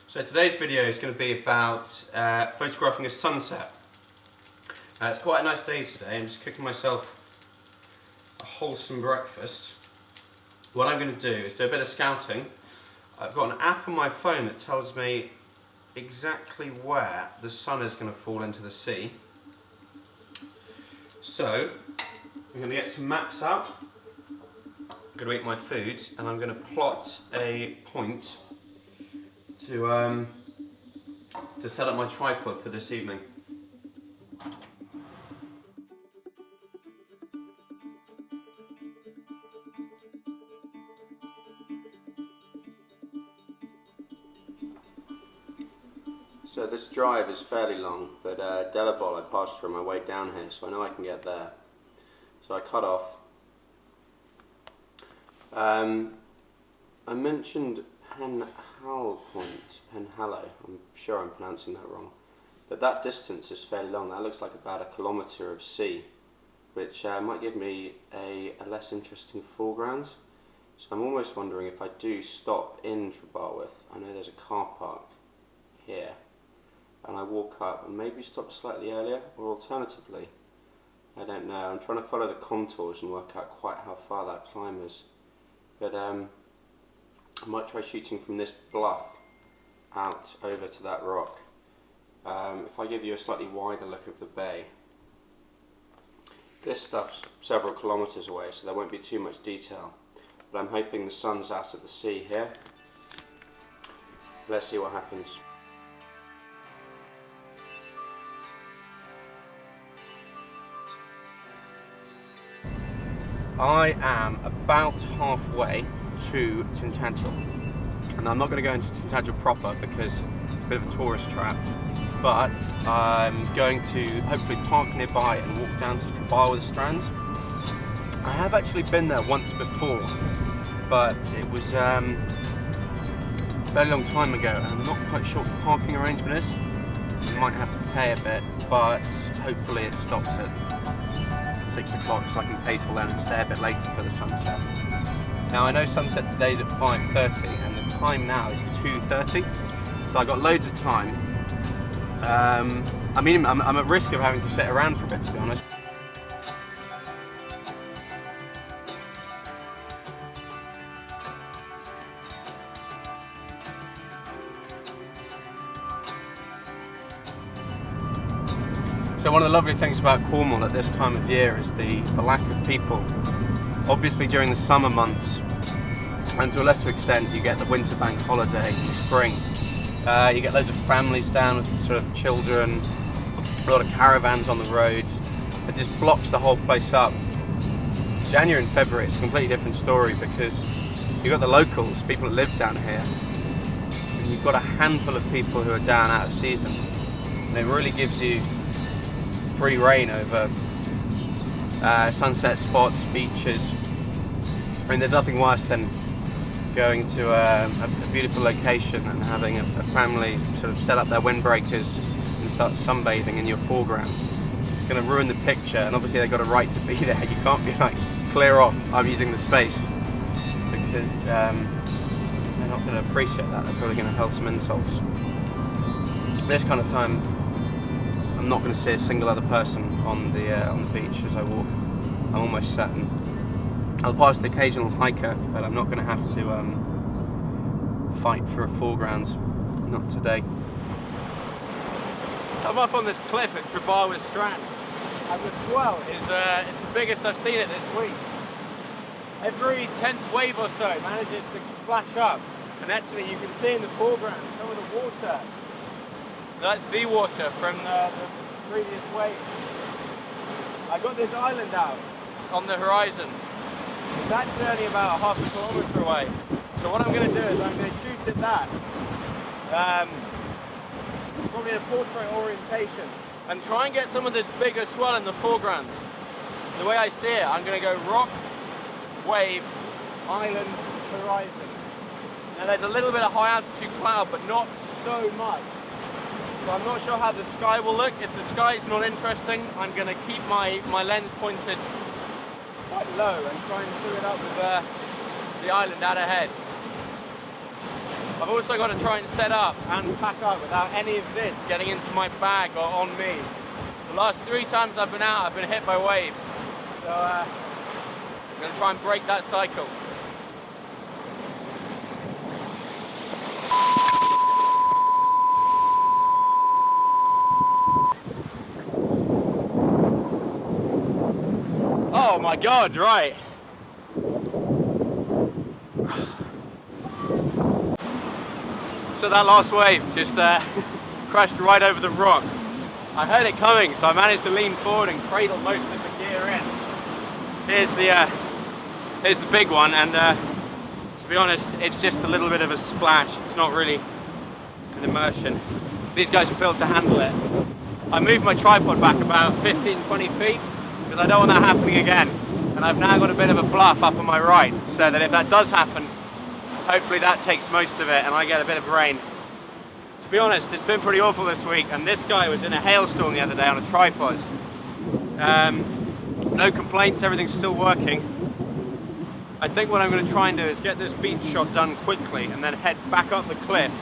So today's video is going to be about photographing a sunset. It's quite a nice day today. I'm just cooking myself a wholesome breakfast. What I'm going to do is do a bit of scouting. I've got an app on my phone that tells me exactly where the sun is going to fall into the sea. So I'm going to get some maps out. I'm going to eat my food and I'm going to plot a point to set up my tripod for this evening. So this drive is fairly long, but Delabol I passed through on my way down here, so I know I can get there. So I cut off. I mentioned Penhallow Point, Penhallow, I'm sure I'm pronouncing that wrong, but that distance is fairly long. That looks like about 1 kilometre of sea, which might give me a less interesting foreground. So I'm almost wondering if I do stop in Trebarwith. I know there's a car park here, and I walk up and maybe stop slightly earlier, or alternatively, I don't know, I'm trying to follow the contours and work out quite how far that climb is. But I might try shooting from this bluff out over to that rock. If I give you a slightly wider look of the bay, this stuff's several kilometres away, so there won't be too much detail. But I'm hoping the sun's out at the sea here. Let's see what happens. I am about halfway to Tintagel, and I'm not going to go into Tintagel proper because it's a bit of a tourist trap, but I'm going to hopefully park nearby and walk down to Trebarwith Strand. I have actually been there once before, but it was a very long time ago, and I'm not quite sure what the parking arrangement is. You might have to pay a bit, but hopefully it stops at 6 o'clock, so I can pay till then and stay a bit later for the sunset. Now I know sunset today's at 5:30 and the time now is 2:30, so I've got loads of time. I mean, I'm at risk of having to sit around for a bit, to be honest. So one of the lovely things about Cornwall at this time of year is the lack of people. Obviously during the summer months, and to a lesser extent you get the winter bank holiday in spring. You get loads of families down with sort of children, a lot of caravans on the roads. It just blocks the whole place up. January and February it's a completely different story because you've got the locals, people that live down here, and you've got a handful of people who are down out of season. And it really gives you free reign over sunset spots, beaches. I mean, there's nothing worse than going to a beautiful location and having a family sort of set up their windbreakers and start sunbathing in your foreground. It's going to ruin the picture, and obviously they've got a right to be there. You can't be like, clear off, I'm using the space, because they're not going to appreciate that. They're probably going to hurl some insults. This kind of time I'm not going to see a single other person on the beach as I walk. I'm almost certain. I'll pass the occasional hiker, but I'm not going to have to fight for a foreground. Not today. So I'm up on this cliff at Trebarwith Strand, and the swell is it's the biggest I've seen it this week. Every 10th wave or so it manages to splash up, and actually you can see in the foreground some of the water. That's seawater from the previous wave. I got this island out on the horizon. It's actually only about 1/2 kilometre away. So what I'm going to do is I'm going to shoot at that, probably in a portrait orientation, and try and get some of this bigger swell in the foreground. The way I see it, I'm going to go rock, wave, island, horizon. Now there's a little bit of high altitude cloud, but not so much. So I'm not sure how the sky will look. If the sky is not interesting, I'm going to keep my lens pointed quite low and try and fill it up with the island out ahead. I've also got to try and set up and pack up without any of this getting into my bag or on me. The last 3 times I've been out, I've been hit by waves. So I'm going to try and break that cycle. Oh my God, right. So that last wave just crashed right over the rock. I heard it coming, so I managed to lean forward and cradle most of the gear in. Here's the big one, and to be honest, it's just a little bit of a splash. It's not really an immersion. These guys are built to handle it. I moved my tripod back about 15-20 feet because I don't want that happening again. And I've now got a bit of a bluff up on my right, so that if that does happen, hopefully that takes most of it and I get a bit of rain. To be honest, it's been pretty awful this week, and this guy was in a hailstorm the other day on a tripod. No complaints, everything's still working. I think what I'm going to try and do is get this beach shot done quickly and then head back up the cliff.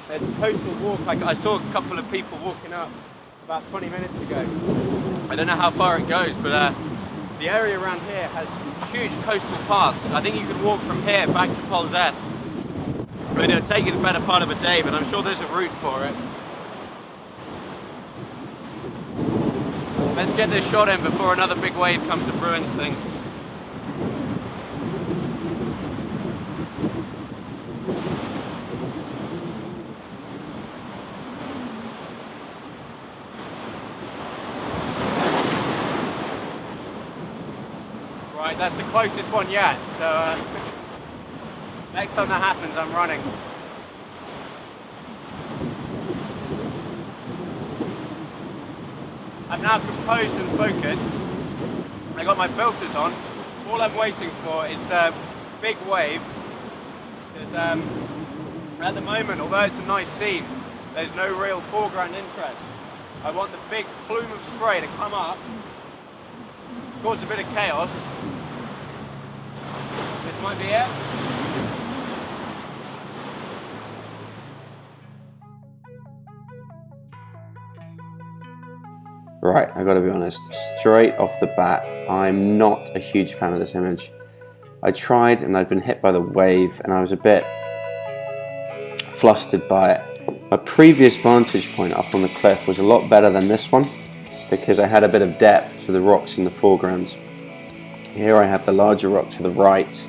There's a coastal walk. I saw a couple of people walking up about 20 minutes ago. I don't know how far it goes, but the area around here has huge coastal paths. I think you could walk from here back to Polzette. I mean, it'll take you the better part of a day, but I'm sure there's a route for it. Let's get this shot in before another big wave comes and ruins things. Right, that's the closest one yet, so next time that happens, I'm running. I'm now composed and focused. I got my filters on. All I'm waiting for is the big wave. Because at the moment, although it's a nice scene, there's no real foreground interest. I want the big plume of spray to come up, cause a bit of chaos. This might be it. Right, I gotta be honest, straight off the bat, I'm not a huge fan of this image. I tried and I'd been hit by the wave and I was a bit flustered by it. My previous vantage point up on the cliff was a lot better than this one because I had a bit of depth to the rocks in the foreground. Here I have the larger rock to the right,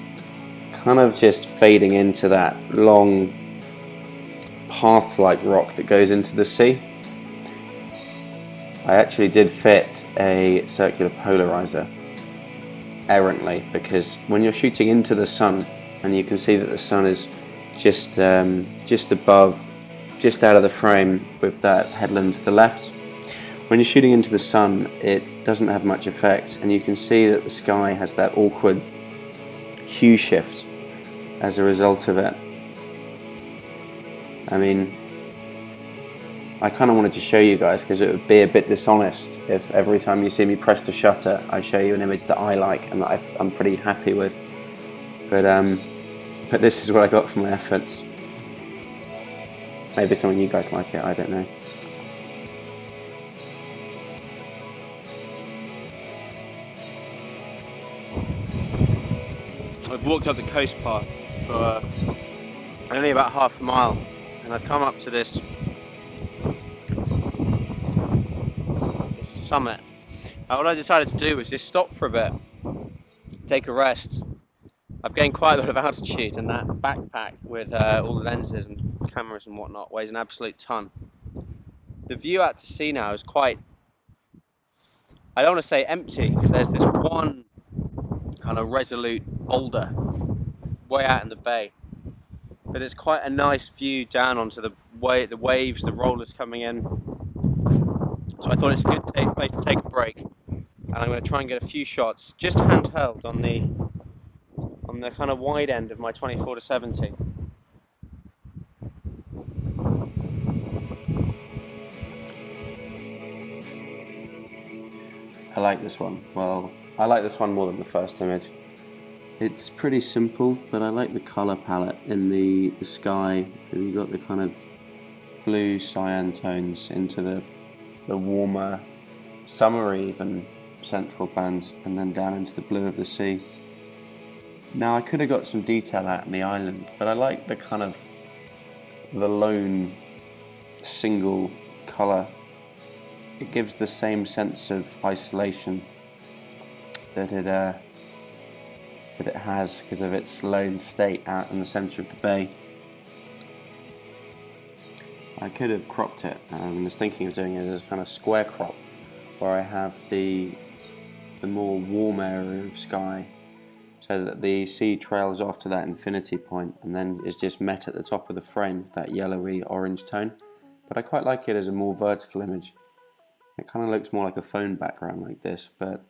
kind of just fading into that long path-like rock that goes into the sea. I actually did fit a circular polarizer errantly because when you're shooting into the sun and you can see that the sun is just above, just out of the frame with that headland to the left, when you're shooting into the sun it doesn't have much effect, and you can see that the sky has that awkward hue shift as a result of it. I mean, I kind of wanted to show you guys because it would be a bit dishonest if every time you see me press the shutter I show you an image that I like and that I'm pretty happy with. But this is what I got for my efforts. Maybe some of you guys like it, I don't know. I've walked up the coast path for only about half a mile, and I've come up to this summit. What I decided to do was just stop for a bit, take a rest. I've gained quite a lot of altitude, and that backpack with all the lenses and cameras and whatnot weighs an absolute ton. The view out to sea now is quite, I don't want to say empty, because there's this one kind of resolute boulder way out in the bay, but it's quite a nice view down onto the waves, the rollers coming in. So I thought it's a good place to take a break, and I'm going to try and get a few shots just handheld on the kind of wide end of my 24-70. I like this one. Well, I like this one more than the first image. It's pretty simple, but I like the colour palette in the sky. You've got the kind of blue cyan tones into the warmer, summery even central bands, and then down into the blue of the sea. Now I could have got some detail out in the island, but I like the kind of the lone single colour. It gives the same sense of isolation that it has because of its lone state out in the centre of the bay. I could have cropped it. I was thinking of doing it as a kind of square crop, where I have the more warm area of sky, so that the sea trails off to that infinity point and then is just met at the top of the frame with that yellowy orange tone. But I quite like it as a more vertical image. It kind of looks more like a phone background like this, but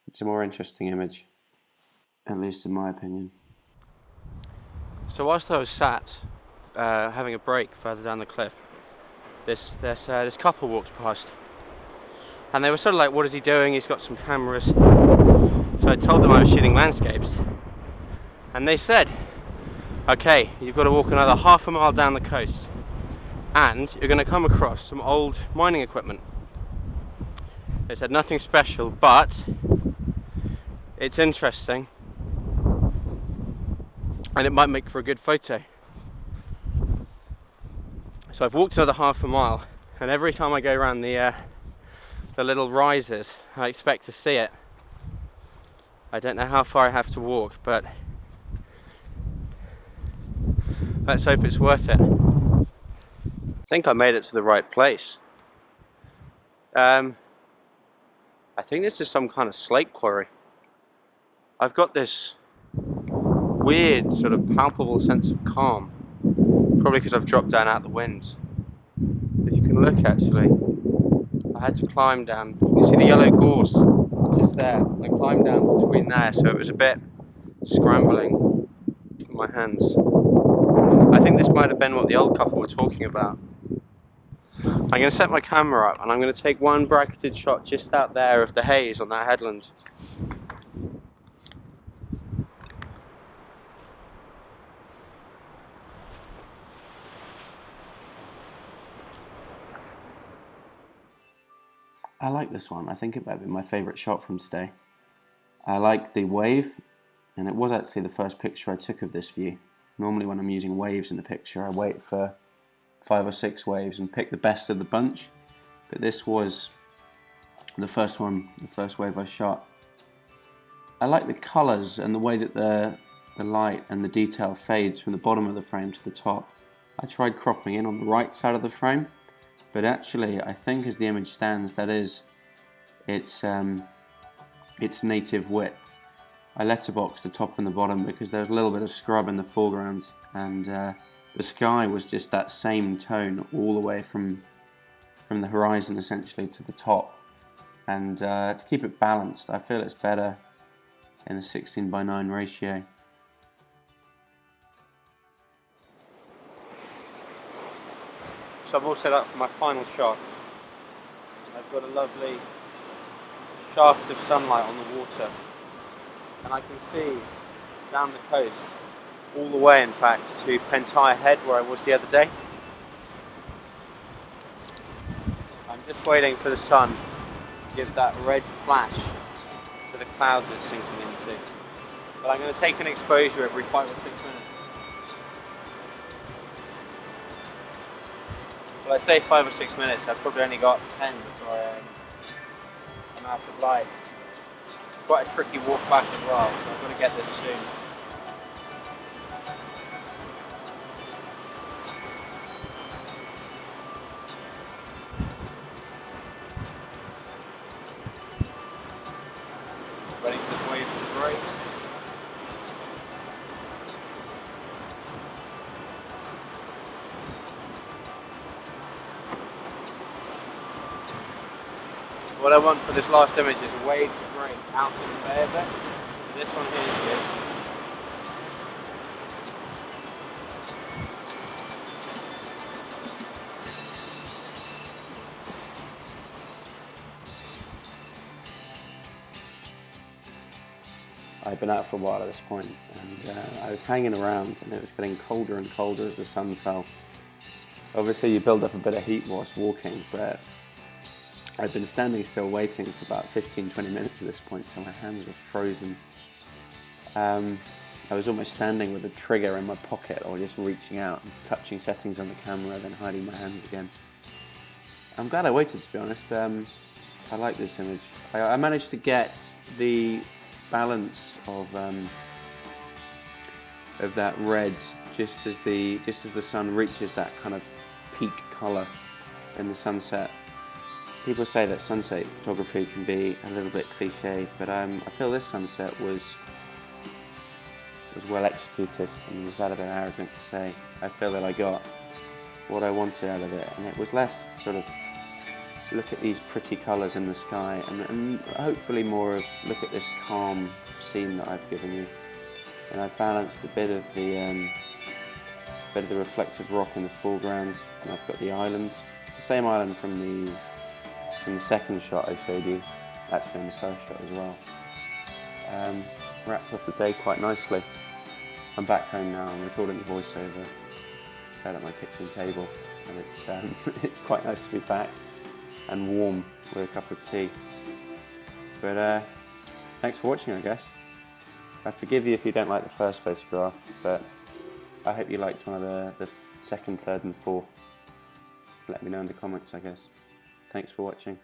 it's a more interesting image, at least in my opinion. So whilst I was sat having a break further down the cliff, this couple walked past, and they were sort of like, "What is he doing? He's got some cameras." So I told them I was shooting landscapes, and they said, "Okay, you've got to walk another half a mile down the coast, and you're going to come across some old mining equipment." They said nothing special, but it's interesting, and it might make for a good photo. So I've walked another half a mile, and every time I go around the little rises, I expect to see it. I don't know how far I have to walk, but let's hope it's worth it. I think I made it to the right place. I think this is some kind of slate quarry. I've got this weird sort of palpable sense of calm, probably because I've dropped down out of the wind. If you can look, actually, I had to climb down. You see the yellow gorse just there? I climbed down between there, so it was a bit scrambling in my hands. I think this might have been what the old couple were talking about. I'm going to set my camera up and I'm going to take one bracketed shot just out there of the haze on that headland. I like this one. I think it might be my favourite shot from today. I like the wave, and it was actually the first picture I took of this view. Normally when I'm using waves in a picture, I wait for 5 or 6 waves and pick the best of the bunch, but this was the first one, the first wave I shot. I like the colours and the way that the light and the detail fades from the bottom of the frame to the top. I tried cropping in on the right side of the frame, but actually I think as the image stands, that is its native width. I letterboxed the top and the bottom because there's a little bit of scrub in the foreground, and the sky was just that same tone all the way from the horizon essentially to the top. And to keep it balanced, I feel it's better in a 16:9 ratio. So I'm all set up for my final shot. I've got a lovely shaft of sunlight on the water, and I can see down the coast, all the way in fact to Tintagel Head where I was the other day. I'm just waiting for the sun to give that red flash to the clouds it's sinking into. But I'm going to take an exposure every 5 or 6 minutes. Well, I say 5 or 6 minutes, I've probably only got 10 before I'm out of light. It's quite a tricky walk back as well, so I've got to get this soon. Waiting for this wave to break. What I want for this last image is a wave to break out in the bay a bit. So this one here is good. I'd been out for a while at this point, and I was hanging around, and it was getting colder and colder as the sun fell. Obviously you build up a bit of heat whilst walking, but I'd been standing still waiting for about 15-20 minutes at this point, so my hands were frozen. I was almost standing with a trigger in my pocket, or just reaching out and touching settings on the camera, then hiding my hands again. I'm glad I waited, to be honest. I like this image. I managed to get the balance of that red just as the sun reaches that kind of peak colour in the sunset. People say that sunset photography can be a little bit cliche, but I feel this sunset was well executed. I mean, is that a bit arrogant to say? I feel that I got what I wanted out of it, and it was less sort of look at these pretty colours in the sky, and hopefully more of look at this calm scene that I've given you. And I've balanced a bit of the reflective rock in the foreground, and I've got the islands, the same island from the second shot I showed you, actually in the first shot as well. Wrapped up the day quite nicely. I'm back home now. I'm recording the voiceover. Sat at my kitchen table, and it's quite nice to be back and warm with a cup of tea. But thanks for watching, I guess. I forgive you if you don't like the first photograph, but I hope you liked one of the second, third and fourth. Let me know in the comments, I guess. Thanks for watching.